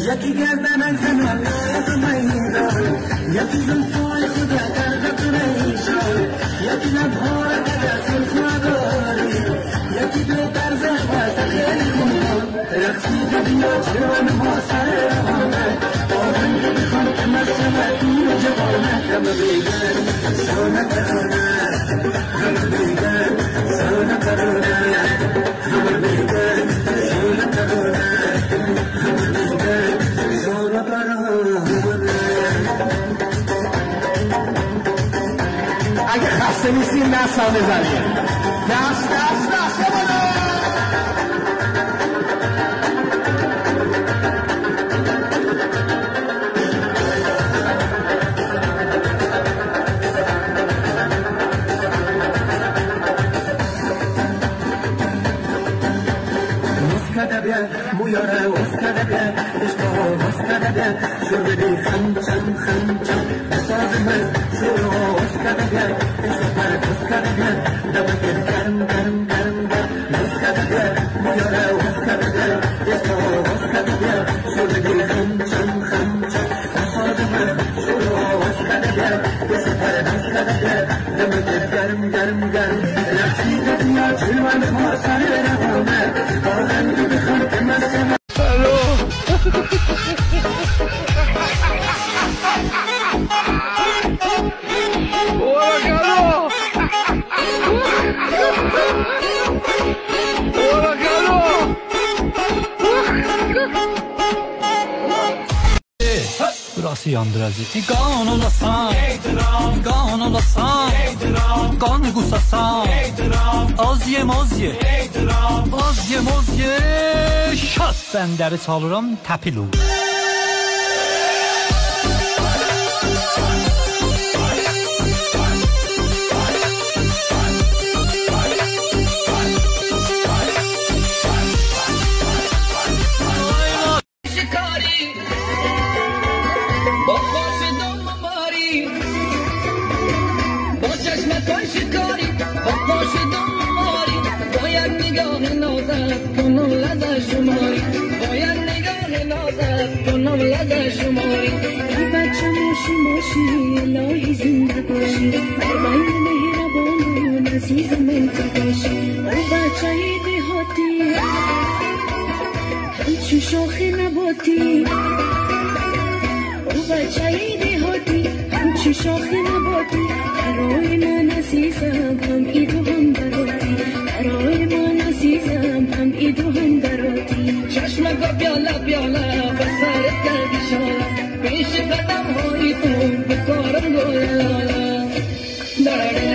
یکی گردن زمان لایق میدان یکی زلفای خدا کرده پریشان یکی لبها را که سلف نداری یکی دو طرز احواز خیلی خوبان رقصیده بیا جوان ما سر روانه آهنگ بخوان که مشتبه دور جوانه همه بیگر سانه کرانه همه بیگر سانه کرانه همه بیگر سانه کرانه همه بیگر سانه کرانه اگه خسته نیستیم دست ها بزنیم دست بانو مویاره اسکده بیه اشتها اسکده بیه شربی خمچم بسازم از شروع اسکده بیه اشتها اسکده بیه دمکر گرم اسکده بیه مویاره اسکده بیه اشتها اسکده بیه شربی خمچم بسازم از شروع اسکده بیه اشتها اسکده بیه دمکر گرم رقصیده بیا جلوان ما سر روانه آهنگ بخون که مستم Burası yandıracı. Qan olasan, qan olasan, qan qusasan. Az ye, şat bəndəri çalıram, təpil ol. بچه ماشی الهی زنده باشی ارمای مهربان عزیز من تو باشی او بچه دهاتی همچو شاخ نباتی او بچه دهاتی همچو شاخ نباتی برای من عزیزم هم ایدو هم براتی برای من عزیزم هم ایدو هم براتی چشمه با بیالا بسرت کردی شالا پیش قدم های تو بکارم گویالا دارم